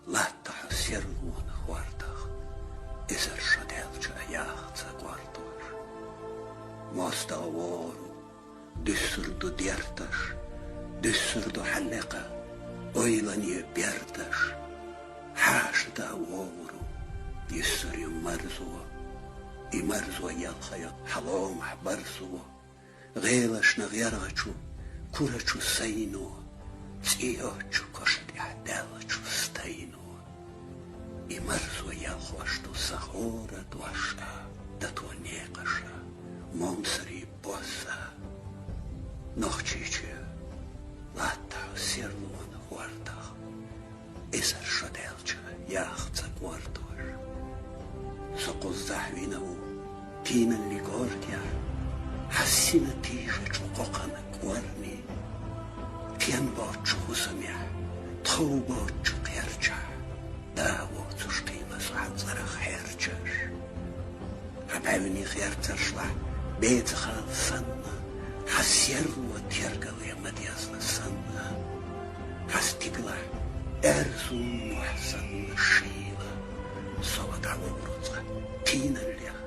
latta sirlun hwardach, iser shadelcha yachtsa gwardosh. Mosta awaru, dyssurdu diertash, dyssurdu halleqa, oylani biertash, hashda awaru, yissur yumarzuwa, imarzuwa yalkhaya, halom barzuwa, غيلش نغيرغچو كورچو سينو تيوچو كشتي حدالچو ستينو إمرزو يالخوشتو سخورة دوشا دتو نيقشا ممسري بوسا نوخچيچي لاتا سيرلون هورتا إسر شدالچا ياختا قوردوش سقوز زحوينو تينا اللي قورديا حسينا تيجي قوقنا كورني كيان باتشو خسميا تخو باتشو قيرجا داو تشتيما سعد زرخ حيرجاش عباوني خيرترشلا بيت خال سنة حسير وتيرقا ويمديازنا سنة حستيقلا ارزو محسن شيلا صوت عورتها تينا اللي